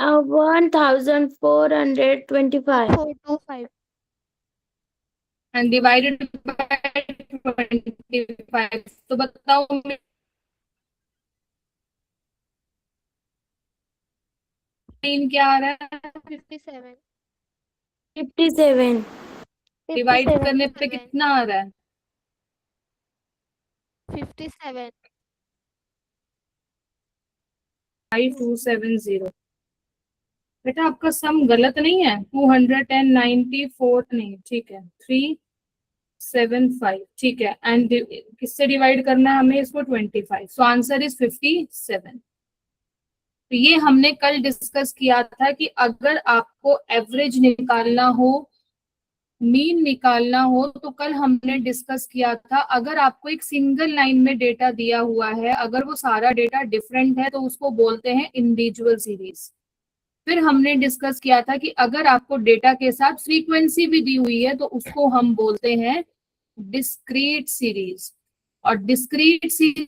1425. 425. And divided by 25, तो बताओ mean क्या आ रहा है? 57. 57. डिवाइड 57. करने पे कितना आ रहा है? 57. 5270। बेटा आपका सम गलत नहीं है, 294 नहीं, ठीक है, 375, ठीक है। एंड किससे डिवाइड करना है हमें इसको? 25, सो आंसर इज 57। तो ये हमने कल डिस्कस किया था कि अगर आपको एवरेज निकालना हो, मीन निकालना हो, तो कल हमने डिस्कस किया था अगर आपको एक सिंगल लाइन में डेटा दिया हुआ है, अगर वो सारा डेटा डिफरेंट है तो उसको बोलते हैं इंडिविजुअल सीरीज। फिर हमने डिस्कस किया था कि अगर आपको डेटा के साथ फ्रीक्वेंसी भी दी हुई है तो उसको हम बोलते हैं डिस्क्रीट सीरीज। और डिस्क्रीट सीरीज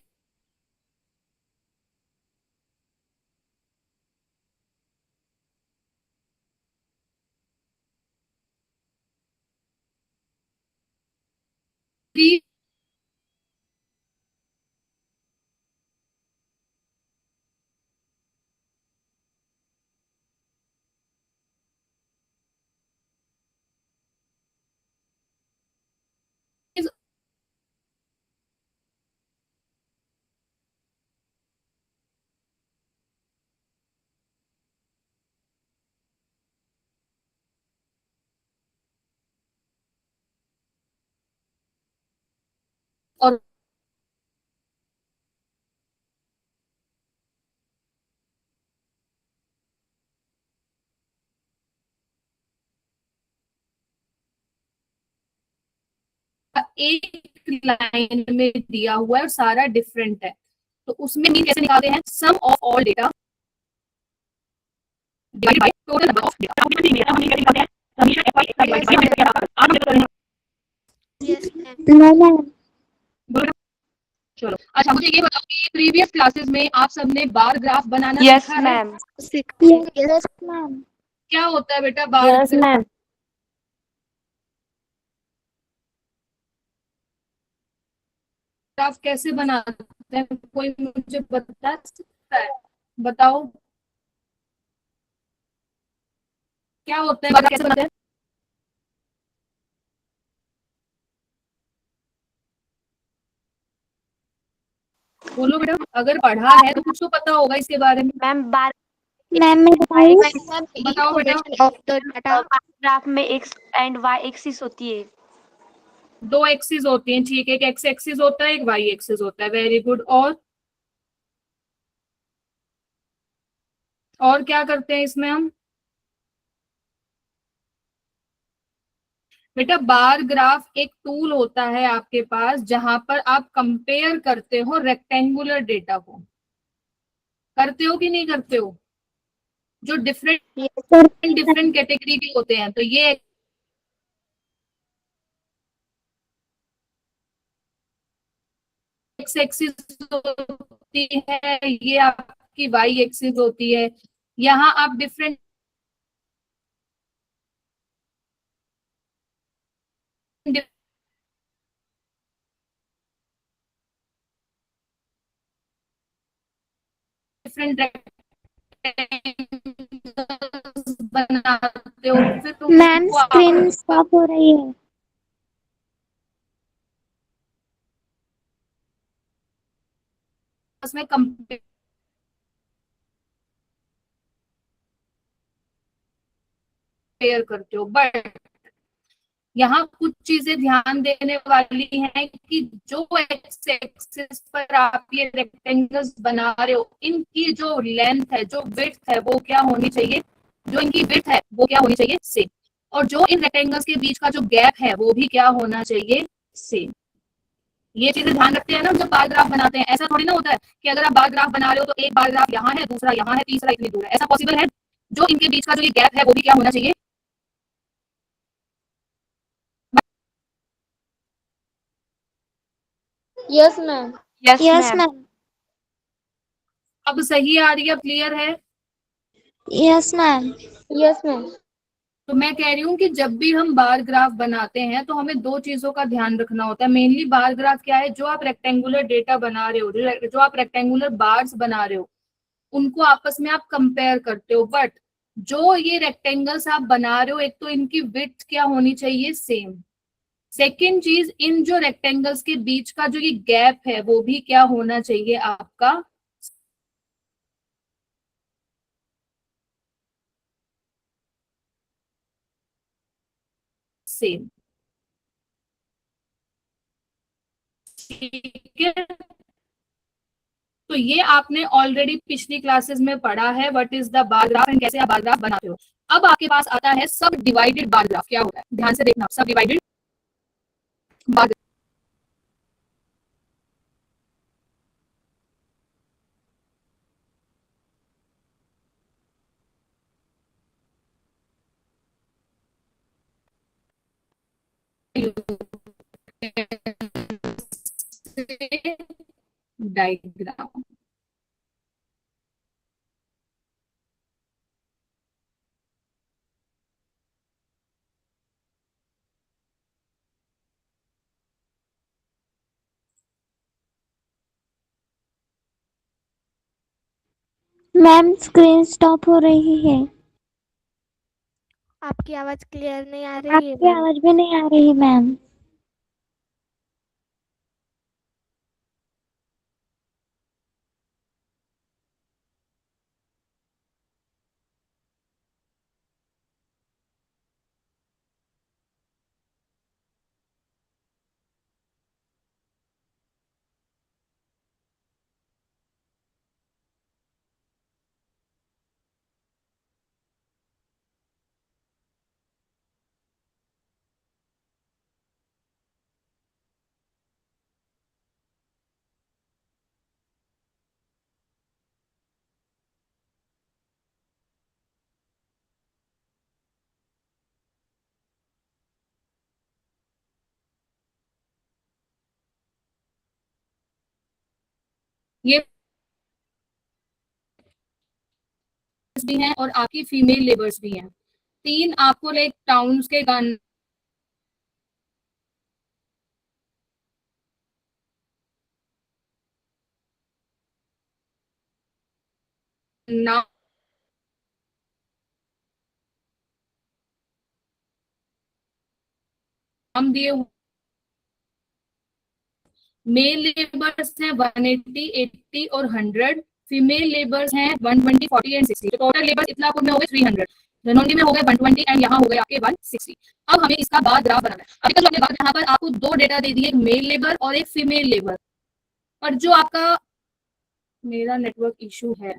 और एक लाइन में दिया हुआ है और सारा डिफरेंट है, तो उसमें मीन कैसे निकालते हैं? Sum of all data divided by total number of data. Yes, ma'am. No, ma'am. चलो अच्छा, मुझे ये बताओ कि प्रीवियस क्लासेस में आप सबने बार ग्राफ बनाना यस सीखा है? मैम। Yes, ma'am. क्या होता है बेटा बार Yes, ma'am. ग्राफ? कैसे बनाते हैं, कोई मुझे बता सकता है? बताओ क्या होता है, बार ग्राफ कैसे बनाते हैं? बोलो बेटा, अगर पढ़ा है तो कुछ तो पता होगा इसके बारे में। मैम बार मैम मैं बताइए। बताओ बेटा। Information of the data. Graph में एक्स एंड वाई एक्सिस होती है। दो एक्सिस होती हैं, ठीक है, एक एक्स एक्सिस होता है, एक वाई एक्सिस होता है, वेरी गुड। और क्या करते हैं इसमें हम? बेटा बार ग्राफ एक टूल होता है आपके पास जहां पर आप कंपेयर करते हो रेक्टेंगुलर डेटा को। करते हो कि नहीं करते हो? जो different Yes, sir. Different category के होते हैं, तो ये एक्स एक्सिस होती है, ये आपकी वाई एक्सिस होती है। यहाँ आप डिफरेंट डिफरेंट बनाते हो, फिर तुम मैम उसको स्क्रीन आपस स्टॉप हो रही है। में कंपेयर करते हो। बट यहाँ कुछ चीजें ध्यान देने वाली हैं कि जो एक्स एक्सिस पर आप ये रेक्टेंगल्स बना रहे हो, इनकी जो लेंथ है, जो विड्थ है, वो क्या होनी चाहिए? जो इनकी विड्थ है वो क्या होनी चाहिए? सेम। और जो इन रेक्टेंगल्स के बीच का जो गैप है वो भी क्या होना चाहिए? सेम। ये चीजें ध्यान रखते हैं ना जब बार ग्राफ बनाते हैं। ऐसा थोड़ी ना होता है कि अगर आप बार ग्राफ बना रहे हो तो एक बार ग्राफ यहाँ है, दूसरा यहाँ है, तीसरा इतनी दूर है। ऐसा पॉसिबल है? जो इनके बीच का जो ये गैप है वो भी क्या होना चाहिए? Yes ma'am. Yes yes ma'am. Ma'am. अब सही आ रही है? क्लियर है? Yes, ma'am. Yes, ma'am. तो मैं कह रही हूँ कि जब भी हम बार ग्राफ बनाते हैं तो हमें दो चीजों का ध्यान रखना होता है। मेनली बार ग्राफ क्या है, जो आप रेक्टेंगुलर डेटा बना रहे हो, जो आप रेक्टेंगुलर बार्स बना रहे हो, उनको आपस में आप कंपेयर करते हो। बट जो ये रेक्टेंगल्स आप बना रहे हो, एक तो इनकी विड्थ क्या होनी चाहिए, सेम। सेकेंड चीज, इन जो रेक्टेंगल्स के बीच का जो ये गैप है वो भी क्या होना चाहिए आपका, सेम। ठीक है, तो ये आपने ऑलरेडी पिछली क्लासेस में पढ़ा है, what is the bar graph and कैसे आप बार ग्राफ बनाते हो। अब आपके पास आता है सब डिवाइडेड बार ग्राफ। क्या होता है, ध्यान से देखना, सब डिवाइडेड बार डायग्राम। मैम स्क्रीन स्टॉप हो रही है। आपकी आवाज क्लियर नहीं आ रही है आपकी मैम। आवाज भी नहीं आ रही मैम। ये भी हैं और आपकी फीमेल लेबर्स भी हैं। तीन आपको लाइक टाउन्स के नाम दिए हुए। मेल लेबर्स हैं 180, 80 और 100। फीमेल लेबर्स हैं 120, 40 एंड 60। तो टोटल लेबर्स इतना में हो गए 300। रनौंदी में हो गए 120 एंड यहाँ हो गए आपके 160। अब हमें इसका बार ग्राफ बनाना है। अभी तक जो हमने बात, यहाँ पर आपको दो डेटा दे दिए, एक मेल लेबर और एक फीमेल लेबर। और जो आपका, मेरा नेटवर्क इशू है,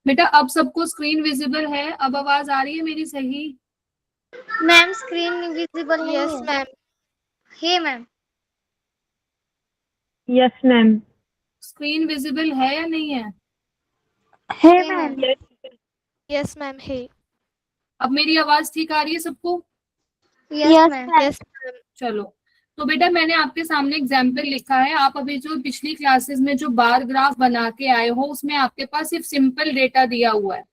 बेटा अब सबको स्क्रीन विजिबल है, अब आवाज आ रही है मेरी सही? मैम स्क्रीन विजिबल नहीं यस है। Ma'am. Hey ma'am. Yes ma'am. Screen visible है या नहीं है? है है मैम। मैम। यस मैम है। अब मेरी आवाज ठीक आ रही है सबको? Yes ma'am. Yes ma'am. चलो, तो बेटा मैंने आपके सामने एग्जाम्पल लिखा है। आप अभी जो पिछली क्लासेस में जो बार ग्राफ बना के आए हो, उसमें आपके पास सिर्फ सिंपल डेटा दिया हुआ है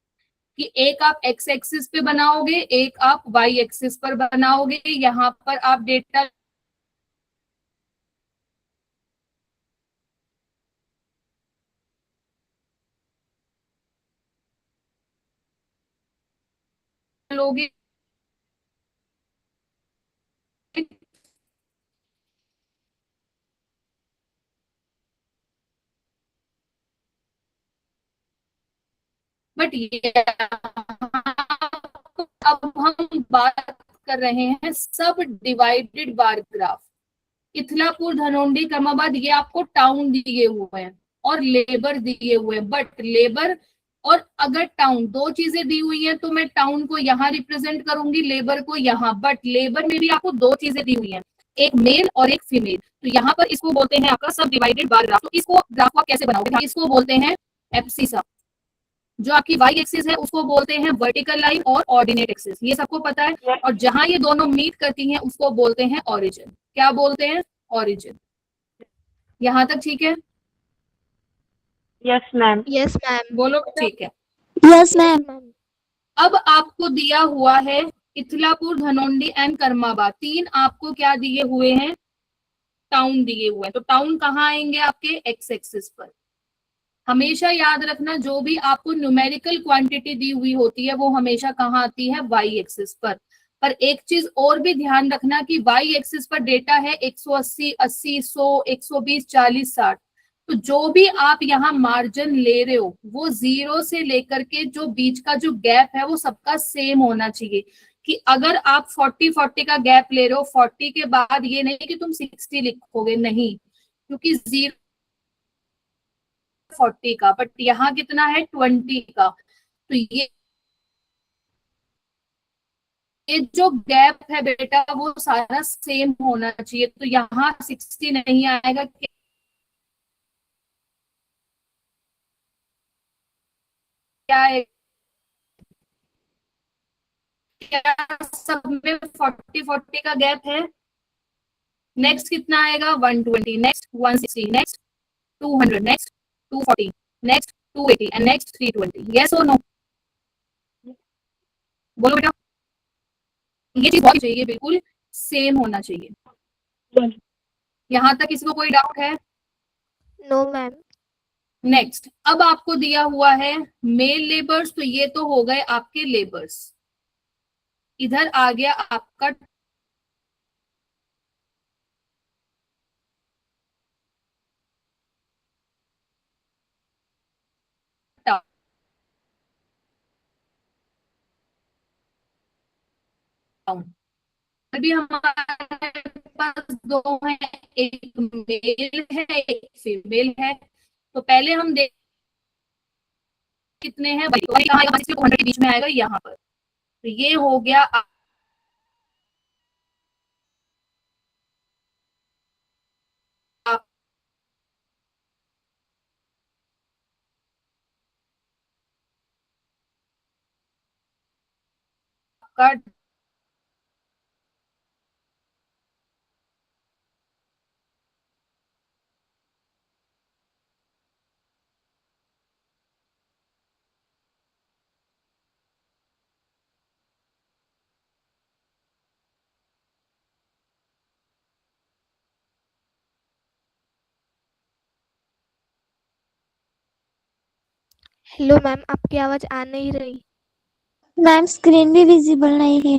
कि एक आप एक्स एक्सिस पे बनाओगे, एक आप वाई एक्सिस पर बनाओगे। यहाँ पर आप डेटा लोगे, बट ये अब हम बात कर रहे हैं सब डिवाइडेड बार ग्राफ। इथलापुर, धनोल्डी, कर्माबाद ये आपको टाउन दिए हुए हैं और लेबर दिए हुए हैं। बट लेबर और अगर टाउन दो चीजें दी हुई हैं तो मैं टाउन को यहाँ रिप्रेजेंट करूंगी, लेबर को यहाँ। बट लेबर में भी आपको दो चीजें दी हुई हैं, एक मेल और एक फीमेल। तो यहाँ पर इसको बोलते हैं आपका सब डिवाइडेड बार ग्राफ। तो इसको ग्राफ को आप कैसे बनाओगे? इसको बोलते हैं एब्सिसा। जो आपकी वाई एक्सिस है उसको बोलते हैं वर्टिकल लाइन और ऑर्डिनेट एक्सिस, ये सबको पता है। और जहां ये दोनों मीट करती हैं उसको बोलते हैं ओरिजिन। क्या बोलते हैं? ओरिजिन। यहां तक ठीक है? Yes ma'am. Yes ma'am. बोलो ठीक है। Yes yes ma'am. मैम। अब आपको दिया हुआ है इथलापुर, धनोल्डी एंड कर्माबाद, तीन आपको क्या दिए हुए हैं? टाउन दिए हुए हैं। तो टाउन कहाँ आएंगे? आपके एक्स एक्सिस पर। हमेशा याद रखना, जो भी आपको न्यूमेरिकल क्वांटिटी दी हुई होती है वो हमेशा कहाँ आती है? वाई एक्सिस पर एक चीज और भी ध्यान रखना कि वाई एक्सिस पर डेटा है 180, 80, 100, 120, 40, 60। तो जो भी आप यहाँ मार्जिन ले रहे हो वो जीरो से लेकर के जो बीच का जो गैप है वो सबका सेम होना चाहिए। कि अगर आप 40-40 का गैप ले रहे हो, 40 के बाद ये नहीं कि तुम 60 लिखोगे, नहीं, क्योंकि 40 का, बट यहाँ कितना है? 20 का। तो ये जो गैप है बेटा वो सारा सेम होना चाहिए। तो यहाँ 60 नहीं आएगा। क्या है? क्या सब में 40-40 का गैप है? नेक्स्ट कितना आएगा? 120, next 160, next 200, next 240, next 280 and next 320। Yes और नो? बोलो बेटा। ये चीज होनी चाहिए, बिल्कुल सेम होना चाहिए। यहाँ तक किसी को कोई डाउट है? No ma'am. नेक्स्ट, अब आपको दिया हुआ है मेल लेबर्स। तो ये तो हो गए आपके लेबर्स। इधर आ गया आपका टाउन। अभी हमारे पास दो हैं, एक मेल है एक फीमेल है। तो पहले हम देख कितने हैं भाई, तो यहाँ 100 के बीच में आएगा यहाँ पर। तो ये हो गया आपका। हेलो मैम, आपकी आवाज आ नहीं रही। मैम स्क्रीन भी विजिबल नहीं है।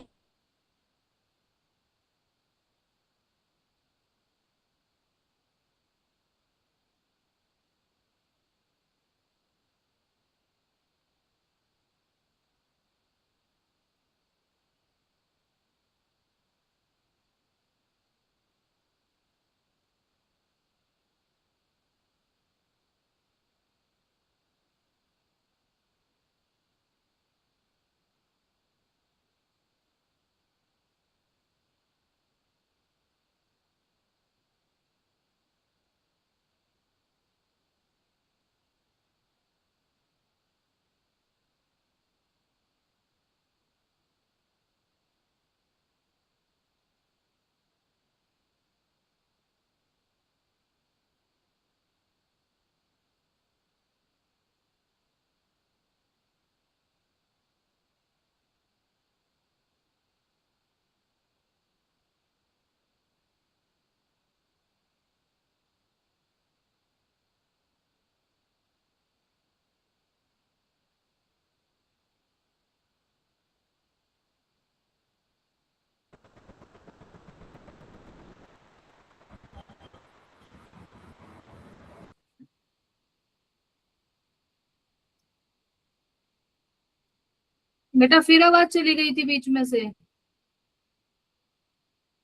बेटा फिर आवाज चली गई थी बीच में से।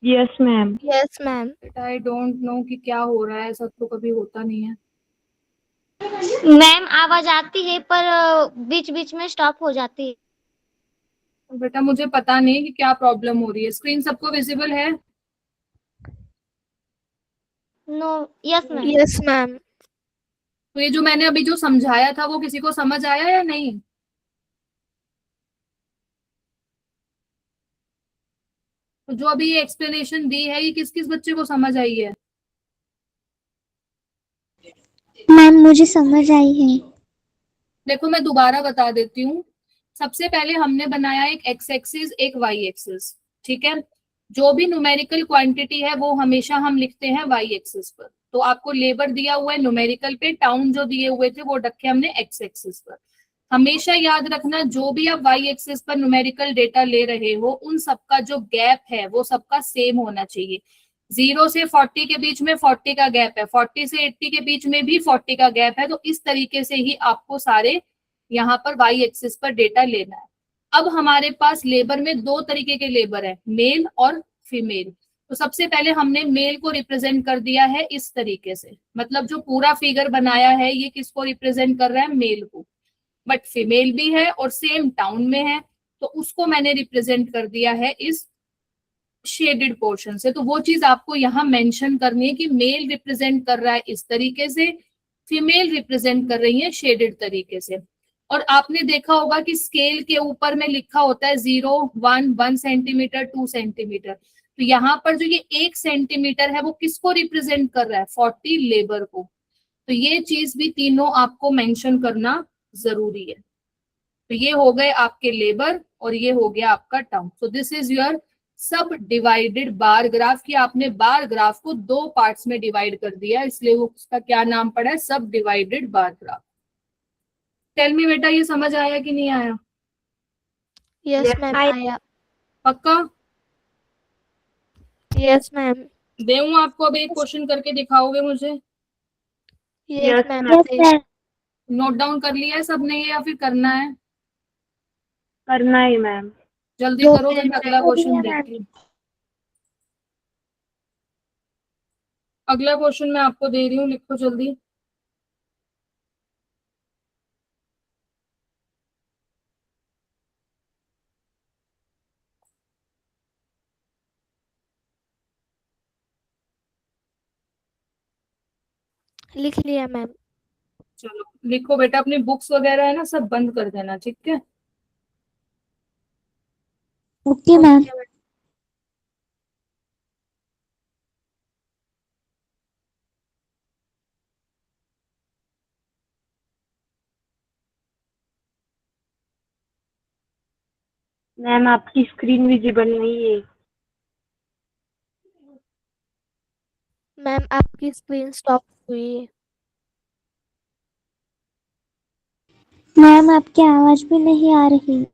Yes ma'am. Yes ma'am. बेटा आई डोंट नो कि क्या हो रहा है, ऐसा तो कभी होता नहीं है। मैम आवाज आती है पर बीच बीच में स्टॉप हो जाती है। तो बेटा मुझे पता नहीं कि क्या प्रॉब्लम हो रही है। स्क्रीन सबको विजिबल है? No. Yes ma'am. Yes ma'am. तो ये जो मैंने अभी जो समझाया था वो किसी को समझ आया या नहीं? तो जो अभी ये एक्सप्लेनेशन दी है ये किस किस बच्चे को समझ आई है? मैम मुझे समझ आई है। देखो मैं दोबारा बता देती हूँ। सबसे पहले हमने बनाया एक एक्स एक्सिस एक वाई एक्सिस, ठीक है। जो भी न्यूमेरिकल क्वांटिटी है वो हमेशा हम लिखते हैं वाई एक्सिस पर। तो आपको लेबर दिया हुआ है न्यूमेरिकल पे, टाउन जो दिए हुए थे वो रखे हमने एक्स एक्सिस पर। हमेशा याद रखना जो भी आप वाई एक्सिस पर न्यूमेरिकल डेटा ले रहे हो उन सबका जो गैप है वो सबका सेम होना चाहिए। 0 से 40 के बीच में 40 का गैप है, 40 से 80 के बीच में भी 40 का गैप है। तो इस तरीके से ही आपको सारे यहाँ पर वाई एक्सिस पर डेटा लेना है। अब हमारे पास लेबर में दो तरीके के लेबर है, मेल और फीमेल। तो सबसे पहले हमने मेल को रिप्रेजेंट कर दिया है इस तरीके से, मतलब जो पूरा फिगर बनाया है ये किसको रिप्रेजेंट कर रहा है, मेल को। बट फीमेल भी है और सेम टाउन में है, तो उसको मैंने रिप्रेजेंट कर दिया है इस शेडेड पोर्शन से। तो वो चीज आपको यहाँ मेंशन करनी है कि मेल रिप्रेजेंट कर रहा है इस तरीके से, फीमेल रिप्रेजेंट कर रही है शेडेड तरीके से। और आपने देखा होगा कि स्केल के ऊपर में लिखा होता है 0 1 1 सेंटीमीटर 2 सेंटीमीटर। तो यहाँ पर जो ये 1 सेंटीमीटर है वो किसको रिप्रेजेंट कर रहा है, 40 लेबर को। तो ये चीज भी तीनों आपको मेंशन करना जरूरी है। तो ये हो गए आपके लेबर और ये हो गया आपका town. So this is your सब डिवाइडेड बार ग्राफ, कि आपने बार ग्राफ को दो पार्ट्स में डिवाइड कर दिया, इसलिए वो उसका क्या नाम पड़ा है, sub divided bar graph. Tell me बेटा ये समझ आया कि नहीं आया? यस Yes, मैम I आया। पक्का? Yes ma'am. देऊं आपको, अब एक क्वेश्चन करके दिखाओगे मुझे? Yes Yes, ma'am ma'am. Yes please. Sir. Note down कर लिया है सबने ये या फिर करना है? करना है मैम। जल्दी दो करो, फिर मैं मिनट अगला में। क्वेश्चन देखती हूँ। अगला क्वेश्चन मैं आपको दे रही हूँ, लिखो जल्दी। लिख लिया मैम। चलो लिखो बेटा, अपनी बुक्स वगैरह है ना सब बंद कर देना, ठीक है। Okay ma'am. Okay ma'am. Ma'am आपकी स्क्रीन विजिबल नहीं है। मैम आपकी स्क्रीन स्टॉप हुई है। मैम आपकी आवाज भी नहीं आ रही।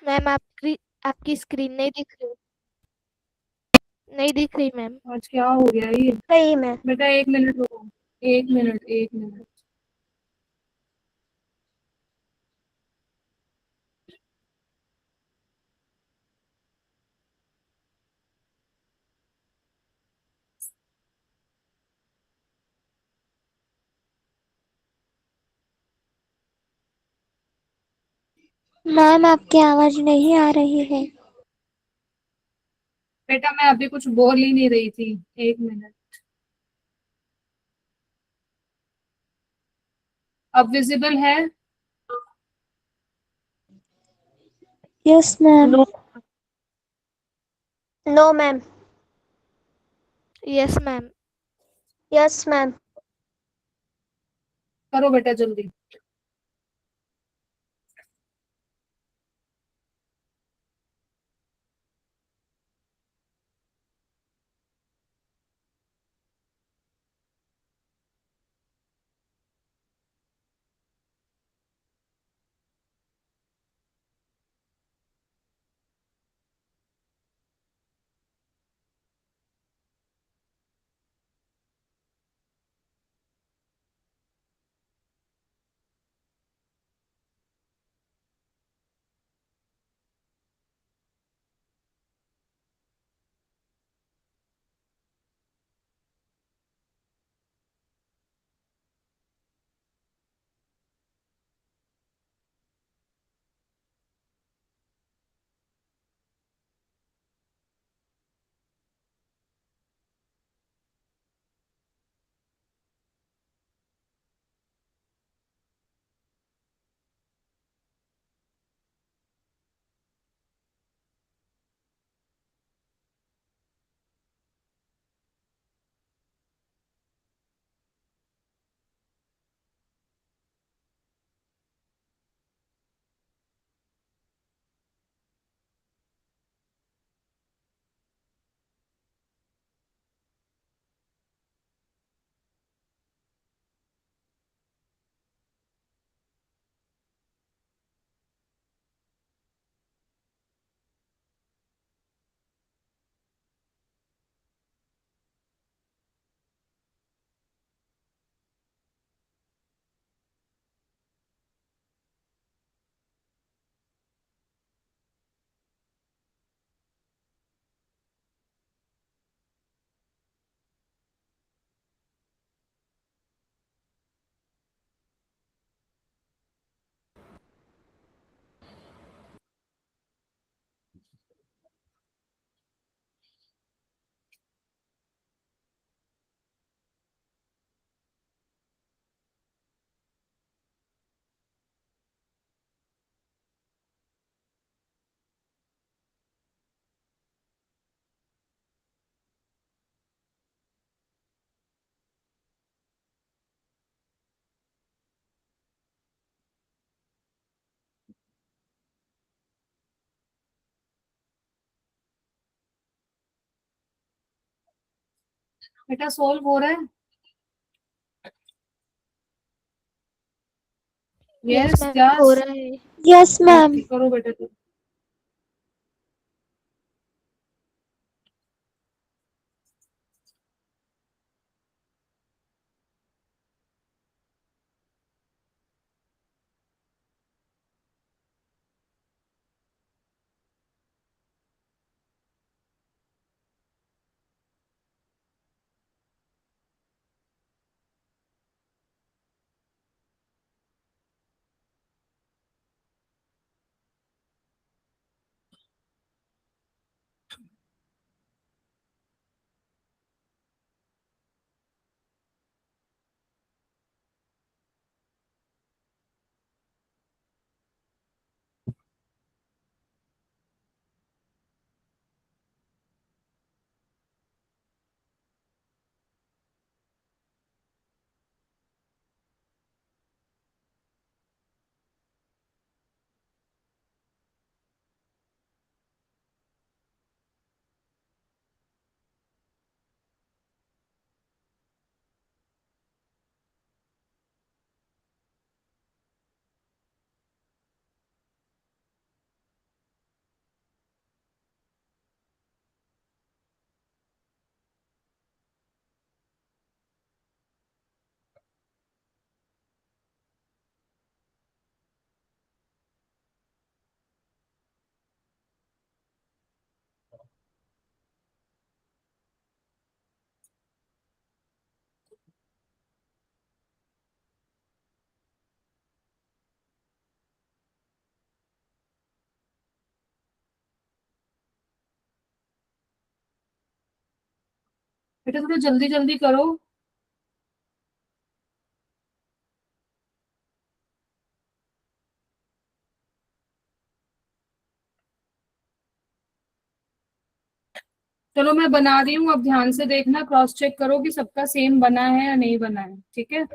मैम आपकी स्क्रीन नहीं दिख रही। नहीं दिख रही मैम। आज क्या हो गया ये? सही मैम। बेटा एक मिनट रुको, एक मिनट एक मिनट। मैम आपकी आवाज नहीं आ रही है। बेटा मैं अभी कुछ बोल ही नहीं रही थी, 1 मिनट। अब विजिबल है? Yes ma'am. No no ma'am. Yes ma'am. Yes ma'am. करो बेटा जल्दी। बेटा सोल्व हो रहा है? यस यस मैम हो यस। रहा है। Yes ma'am. करो बेटा। बेटा थोड़ा जल्दी जल्दी करो। चलो मैं बना रही हूँ, अब ध्यान से देखना, क्रॉस चेक करो कि सबका सेम बना है या नहीं बना है, ठीक है।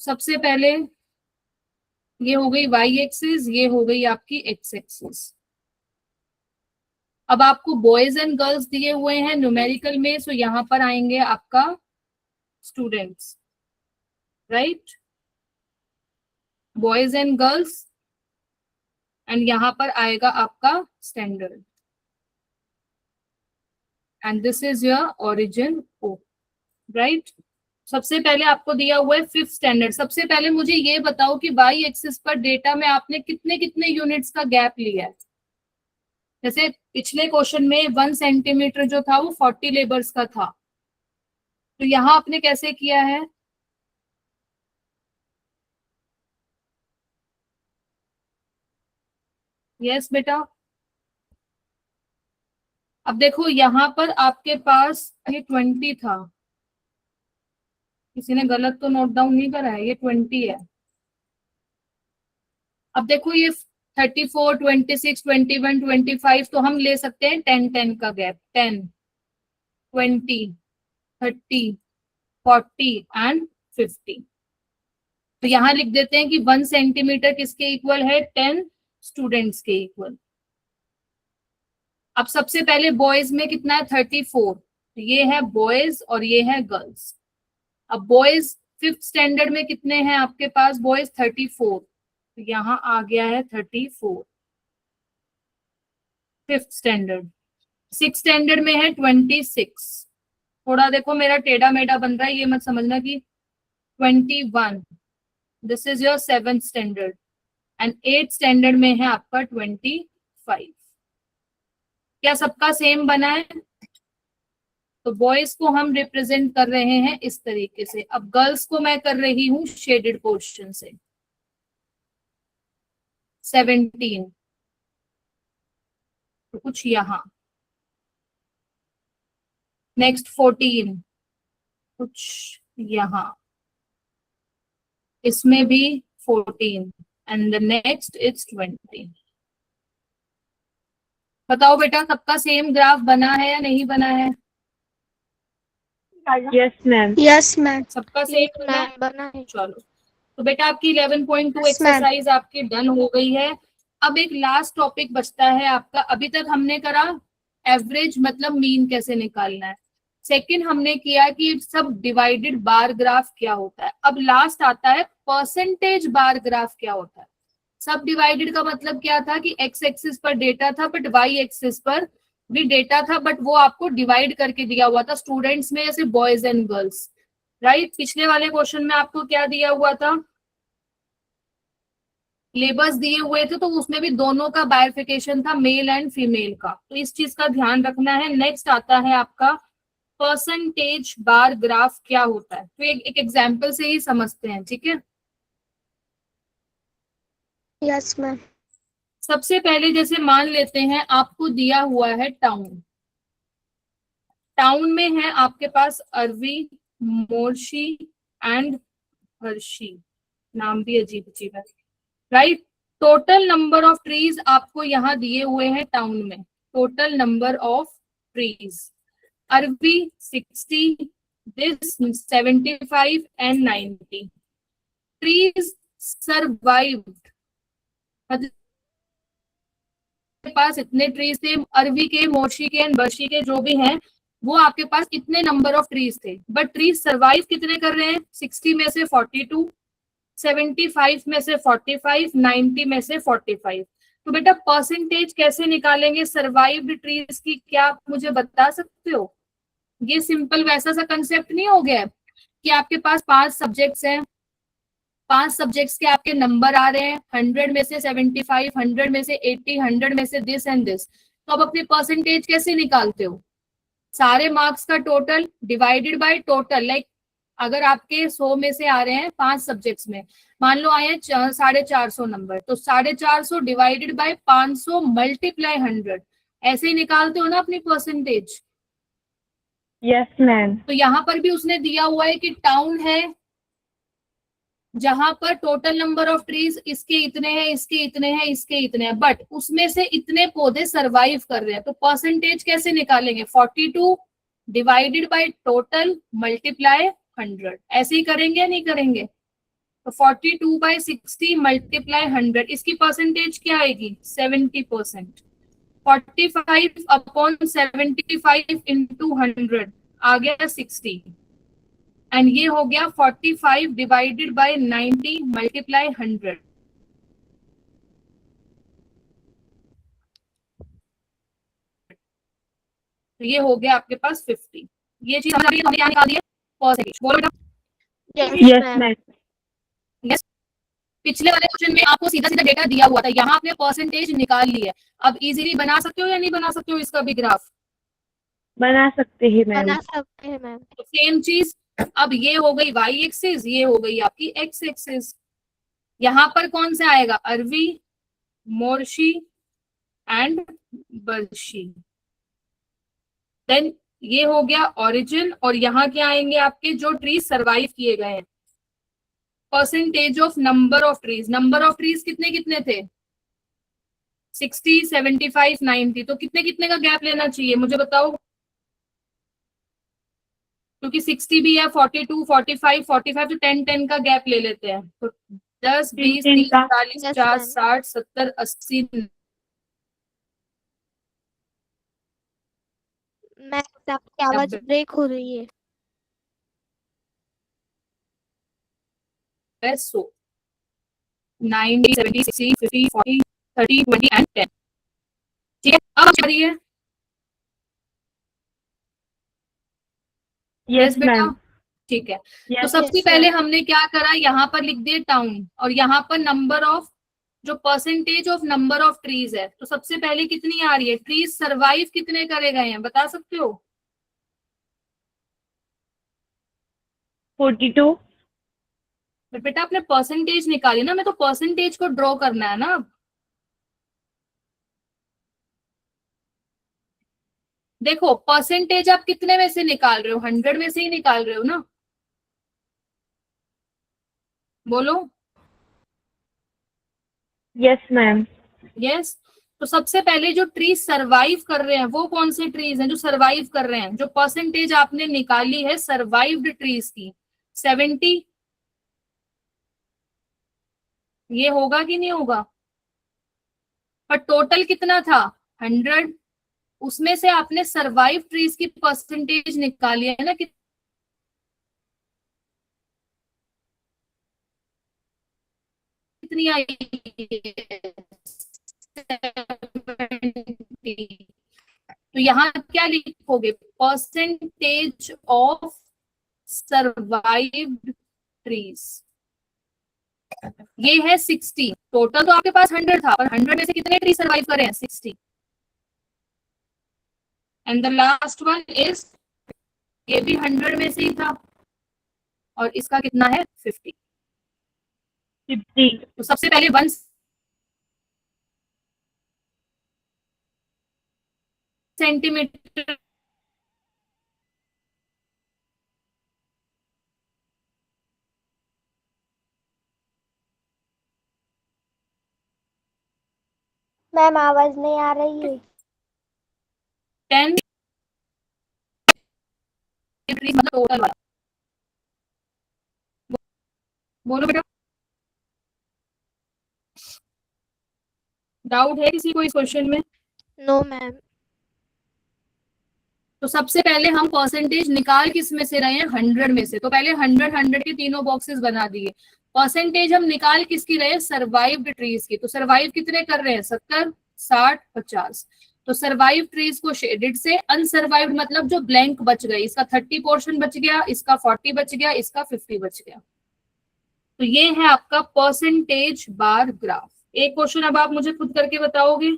सबसे पहले ये हो गई वाई एक्सिस, ये हो गई आपकी एक्स एक्सिस। अब आपको बॉयज एंड गर्ल्स दिए हुए हैं न्यूमेरिकल में, सो यहाँ पर आएंगे आपका students, right, boys and girls, and यहाँ पर आएगा आपका standard, and this is your origin O, right. सबसे पहले आपको दिया हुआ है 5th स्टैंडर्ड। सबसे पहले मुझे ये बताओ कि वाई एक्सिस पर डेटा में आपने कितने कितने यूनिट्स का गैप लिया है। जैसे पिछले क्वेश्चन में 1 सेंटीमीटर जो था वो 40 लेबर्स का था, तो यहाँ आपने कैसे किया है? यस बेटा। अब देखो यहाँ पर आपके पास ये 20 था, किसी ने गलत तो नोट डाउन नहीं करा है, ये 20 है। अब देखो ये 34, 26, 21, 25, तो हम ले सकते हैं 10-10 का गैप, 10, 20, 30, 40 एंड 50। तो यहाँ लिख देते हैं कि 1 सेंटीमीटर किसके इक्वल है? 10 स्टूडेंट्स के इक्वल। अब सबसे पहले बॉयज में कितना है? 34, तो ये है बॉयज और ये है गर्ल्स। अब बॉयज 5th स्टैंडर्ड में कितने हैं आपके पास? बॉयज 34, तो यहाँ आ गया है 34 5th स्टैंडर्ड। 6th स्टैंडर्ड में है 26, थोड़ा देखो मेरा टेढ़ा मेढ़ा बन रहा है, ये मत समझना कि 21, this is your 7th standard, and 8th standard में है आपका 25। क्या सबका सेम बना है? तो बॉयज को हम रिप्रेजेंट कर रहे हैं इस तरीके से। अब गर्ल्स को मैं कर रही हूं शेडेड पोर्शन से। 17, तो कुछ यहां, नेक्स्ट 14, कुछ यहां, इसमें भी 14, एंड द नेक्स्ट इज 20। बताओ बेटा सबका सेम ग्राफ बना है या नहीं बना है? Yes ma'am. Yes ma'am. सबका सेम बना है? मैम बना है। चलो, तो बेटा आपकी 11.2 Yes, ma'am. एक्सरसाइज आपकी डन हो गई है। अब एक लास्ट टॉपिक बचता है आपका। अभी तक हमने करा एवरेज मतलब मीन कैसे निकालना है, सेकंड हमने किया कि सब डिवाइडेड बार ग्राफ क्या होता है। अब लास्ट आता है परसेंटेज बार ग्राफ क्या होता है। सब डिवाइडेड का मतलब क्या था कि एक्स एक्सिस पर डेटा था बट वाई एक्सिस पर भी डेटा था, बट वो आपको डिवाइड करके दिया हुआ था स्टूडेंट्स में, जैसे बॉयज एंड गर्ल्स, राइट। पिछले वाले क्वेश्चन में आपको क्या दिया हुआ था? लेबर्स दिए हुए थे, तो उसमें भी दोनों का बाइफिकेशन था, मेल एंड फीमेल का, तो इस चीज का ध्यान रखना है। नेक्स्ट आता है आपका परसेंटेज बार ग्राफ क्या होता है, तो एक एग्जांपल से ही समझते हैं, ठीक है। Yes ma'am. सबसे पहले जैसे मान लेते हैं आपको दिया हुआ है टाउन, टाउन में है आपके पास अरवी, मोर्शी एंड हर्षी, नाम भी अजीब अजीब है, right. Total number of trees आपको यहाँ दिए हुए हैं टाउन में, टोटल नंबर ऑफ ट्रीज, अरवी 60, दिस 75 एंड 90 ट्रीज सर्वाइव्ड। पास इतने ट्रीज थे, अरवी के, मोर्शी के एंड बर्शी के जो भी हैं, वो आपके पास इतने नंबर ऑफ ट्रीज थे, बट ट्रीज सर्वाइव कितने कर रहे हैं? 60 में से 42, 75 में से 45, 90 में से 45। तो बेटा परसेंटेज कैसे निकालेंगे सर्वाइव्ड ट्रीज की, क्या आप मुझे बता सकते हो? ये सिंपल वैसा सा कंसेप्ट नहीं हो गया कि आपके पास 5 सब्जेक्ट्स हैं, 5 सब्जेक्ट्स के आपके नंबर आ रहे हैं, 100 में से 75, 100 में से 80, 100 में से दिस एंड दिस, तो अब अपने परसेंटेज कैसे निकालते हो? सारे मार्क्स का total divided by total, like अगर आपके 100 में से आ रहे हैं 5 सब्जेक्ट्स में, मान लो आए हैं 450 नंबर, तो 450 डिवाइडेड बाय 500 मल्टीप्लाई 100, ऐसे ही निकालते हो ना अपनी परसेंटेज। Yes ma'am. तो यहाँ पर भी उसने दिया हुआ है कि टाउन है जहां पर टोटल नंबर ऑफ ट्रीज इसके इतने हैं, इसके इतने हैं, इसके इतने हैं, बट उसमें से इतने पौधे सरवाइव कर रहे हैं, तो परसेंटेज कैसे निकालेंगे? 42 डिवाइडेड बाय टोटल मल्टीप्लाई 100, ऐसे ही करेंगे या नहीं करेंगे? तो 42 बाय 60 मल्टीप्लाई 100, इसकी परसेंटेज क्या आएगी? 70%। 45 अपॉन 75 इंटू 100 आ गया 60, एंड ये हो गया 45 डिवाइडेड बाय 90 मल्टीप्लाई 100। तो ये हो गया आपके पास 50। ये चीज हमने क्या निकाल दी है? परसेंटेज। बोलो बेटा। Yes ma'am. यस। पिछले वाले क्वेश्चन में आपको सीधा सीधा डेटा दिया हुआ था, यहाँ आपने परसेंटेज निकाल ली है। अब इजीली बना सकते हो या नहीं बना सकते हो इसका भी ग्राफ? बना सकते हैं मैम। बना सकते हैं मैम। सेम चीज, अब ये हो गई y एक्सिस, ये हो गई आपकी x एक्सिस। यहाँ पर कौन से आएगा? अरवी, मोर्शी एंड बर्शी। देन ये हो गया ओरिजिन, और यहाँ क्या आएंगे आपके जो ट्रीज सरवाइव किए गए हैं। Percentage of number of trees, number of trees कितने कितने थे? 60, 75, 90, तो कितने कितने का गैप लेना चाहिए मुझे बताओ? क्योंकि 60 भी है, 42, 45, 45, तो 10, 10 का गैप ले लेते हैं। तो 10, 20, 30, 40, 50, 60, 70, 80। मैं आपकी आवाज ब्रेक हो रही है। 90, 70, 60, 50, 40, 30, 20 एंड 10। ठीक है, अब आ रही है। यस बेटा, मैम। ठीक है। तो यस सबसे पहले हमने क्या करा, यहाँ पर लिख दिए टाउन, और यहाँ पर नंबर ऑफ, जो percentage of number of trees है, तो सबसे पहले कितनी आ रही है? ट्रीज सरवाइव कितने करे गए हैं, बता सकते हो? 42। बट बेटा आपने परसेंटेज निकाली ना, मैं तो परसेंटेज को ड्रॉ करना है ना। देखो परसेंटेज आप कितने में से निकाल रहे हो? 100 में से ही निकाल रहे हो ना, बोलो। Yes ma'am. यस। तो सबसे पहले जो ट्रीज सरवाइव कर रहे हैं वो कौन से ट्रीज हैं जो सरवाइव कर रहे हैं? जो परसेंटेज आपने निकाली है सरवाइव्ड ट्रीज की, 70, ये होगा कि नहीं होगा? पर टोटल कितना था? 100। उसमें से आपने सरवाइव ट्रीज की परसेंटेज निकाली है ना, कितनी आई? 70। तो यहाँ क्या लिखोगे? परसेंटेज ऑफ सर्वाइव्ड ट्रीज, ये है 60। टोटल तो आपके पास 100 था, पर 100 में से कितने ट्री सर्वाइव करे हैं? 60। And the last one is, ये भी 100 में से ही था, और इसका कितना है? 50। 50। तो सबसे पहले 1 सेंटीमीटर मैम आवाज नहीं आ रही है। 10 मतलब टोटल वाला। बोलो बेटा, डाउट है किसी को इस क्वेश्चन में? No ma'am. तो सबसे पहले हम परसेंटेज निकाल किस में से रहे हैं? 100 में से। तो पहले 100, 100 के तीनों बॉक्सेस बना दिए। परसेंटेज हम निकाल किसकी रहे? सर्वाइव्ड ट्रीज की। तो सर्वाइव कितने कर रहे हैं? 70, 60, 50। तो सर्वाइव ट्रीज को शेडेड से, अनसर्वाइव्ड मतलब जो ब्लैंक बच गए, इसका 30 पोर्शन बच गया, इसका 40 बच गया, इसका 50 बच गया। तो ये है आपका परसेंटेज बार ग्राफ। एक क्वेश्चन अब आप मुझे खुद करके बताओगे?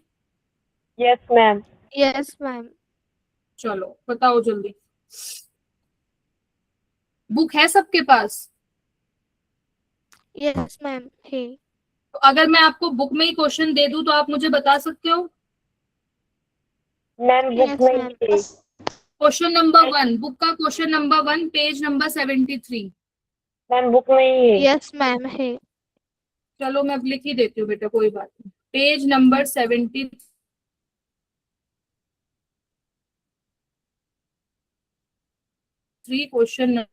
Yes ma'am. Yes ma'am. चलो बताओ जल्दी। बुक है सबके पास? यस मैम है। तो अगर मैं आपको बुक में ही क्वेश्चन दे दूं तो आप मुझे बता सकते हो? मैम बुक यस में मैम। ही है। क्वेश्चन नंबर 1, बुक का question number 1, page number 73। Ma'am book में ही है। यस मैम है। चलो मैं अब लिख ही देती हूँ बेटा, कोई बात नहीं। Page number 73, question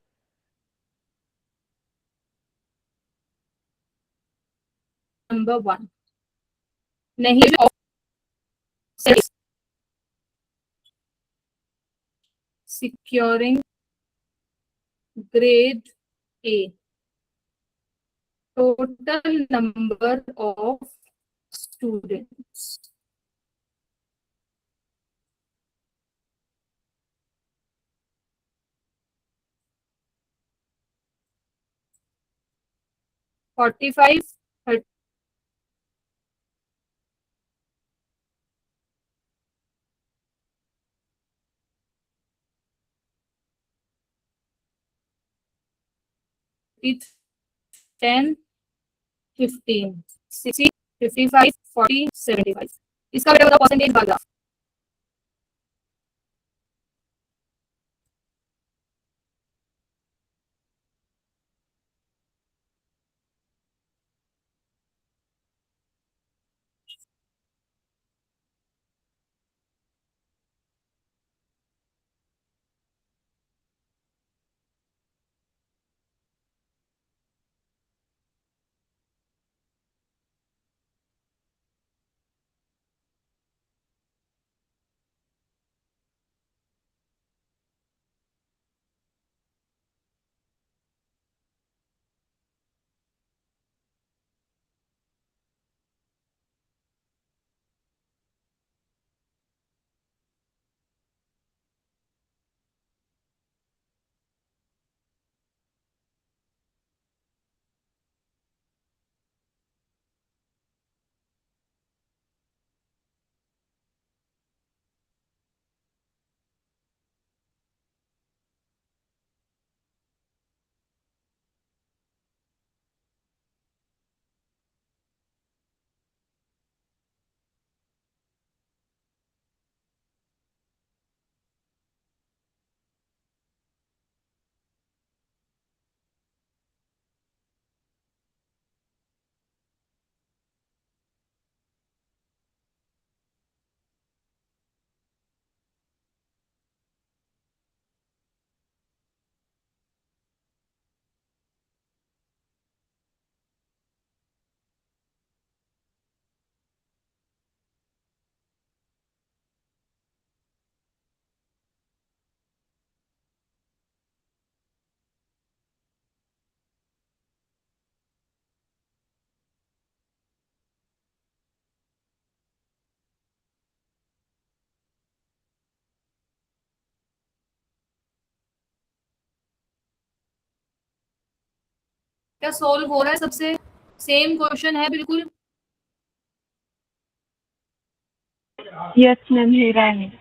number 1। नहीं, securing grade A, total number of students. Forty five, 10, 15, 60, 55, 40, 75। इसका बेटा बताओ परसेंटेज भागा। क्या सोल्व हो रहा है सबसे? सेम क्वेश्चन है बिल्कुल। यस मैम हो रहा है।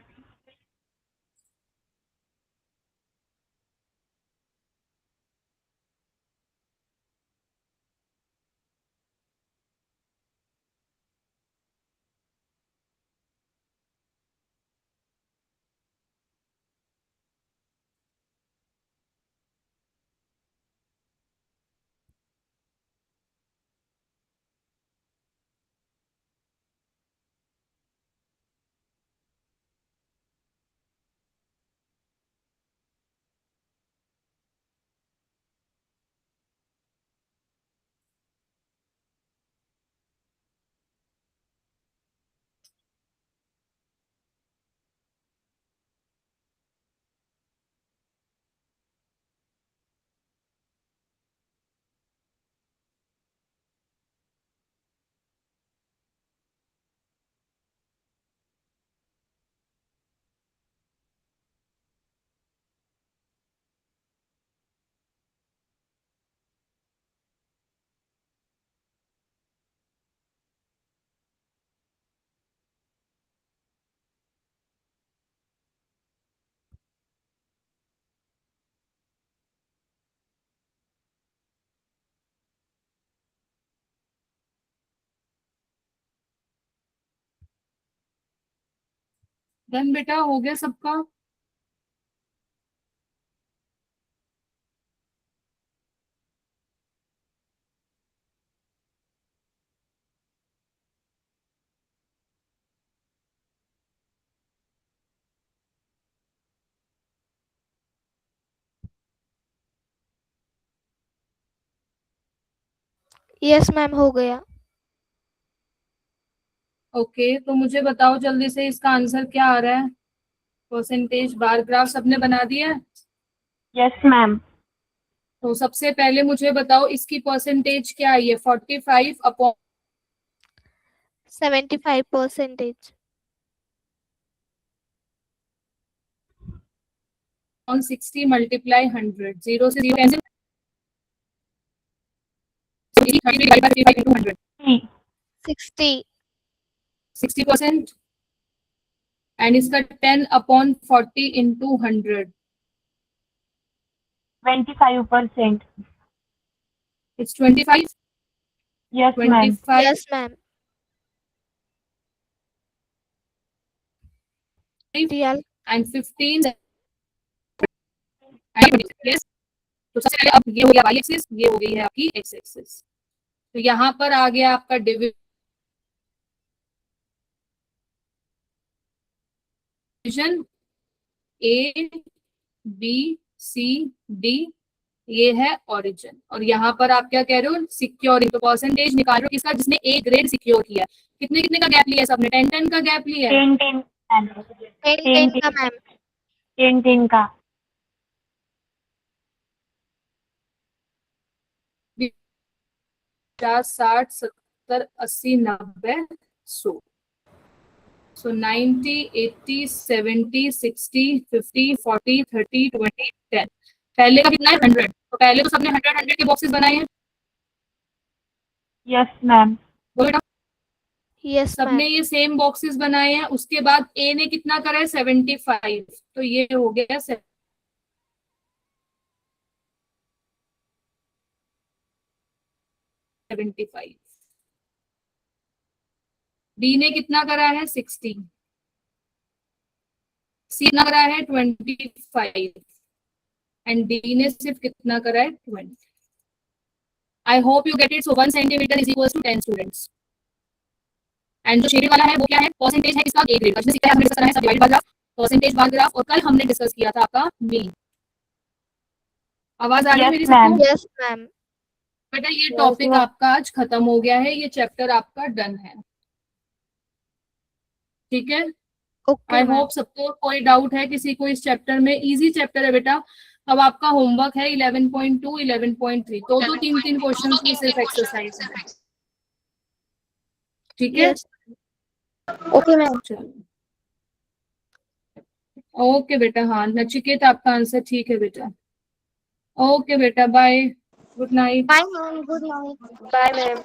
डन बेटा, हो गया सबका? यस मैम, हो गया। ओके, तो मुझे बताओ जल्दी से इसका आंसर क्या आ रहा है। परसेंटेज बार ग्राफ सबने बना दिया है? Yes ma'am. तो सबसे पहले मुझे बताओ इसकी परसेंटेज क्या आई है। 45 अपॉन 75%। 60 मल्टीप्लाई 100, 0 से 0 cancel, 30 divided by 55 into 100, 60। 60%। And इसका 10 upon 40 into 100, 25%। it's 25। Yes ma'am. 25 yes ma'am. Real. and 15 and 26, yes। तो सबसे पहले अब ये हो गया y एक्सिस, ये हो गई है आपकी x एक्सिस। तो यहाँ पर आ गया आपका division A B C D, ये है ओरिजिन। और यहाँ पर आप क्या कह रहे हो, सिक्योरिंग। तो परसेंटेज निकाल रहे हो किसका, जिसने ए ग्रेड सिक्योर किया। कितने कितने का गैप लिया सबने? 10 का गैप लिया है। 10 10 का मैम। 10 का। 50 60 70 80 90 100। So 90 80 70 60 50 40 30 20 10। पहले का कितना है? 100। तो पहले तो सबने 100 के बॉक्सेस बनाए हैं। Yes ma'am. बोलो बेटा, यस मैम। सबने ये सेम बॉक्सेस बनाए हैं। उसके बाद ए ने कितना करा है? 75। तो ये हो गया 75। बी ने कितना करा है? 60। सी कितना करा है? 25। एंड डी ने सिर्फ कितना करा है? 20। I hope you get it. So 1 centimetre is equal to 10 students. And जो शेडेड वाला है वो क्या है? परसेंटेज है इसका ए ग्रेड का, जिसमें सीखा है हमने डिस्कस करना है सब divide bar graph, percentage bar graph, और कल हमने डिस्कस किया था आपका मीन। आवाज आ रही है Yes, मेरी ma'am. सबको? Yes ma'am. बेटा ये Yes, टॉपिक ma'am. आपका आज खत्म हो गया है, ये चैप्टर आपका डन है। ठीक है, ओके आई मैम। होप सबको कोई डाउट है किसी को इस चैप्टर में? इजी चैप्टर है बेटा। अब आपका होमवर्क है 11.2 11.3, दो 3 क्वेश्चन की सिर्फ एक्सरसाइज है। ठीक है, यस। Okay ma'am. चलो ओके बेटा। हाँ नचिकेत, आपका आंसर ठीक है बेटा। ओके बेटा, bye, good night. Bye ma'am, good night. Bye ma'am.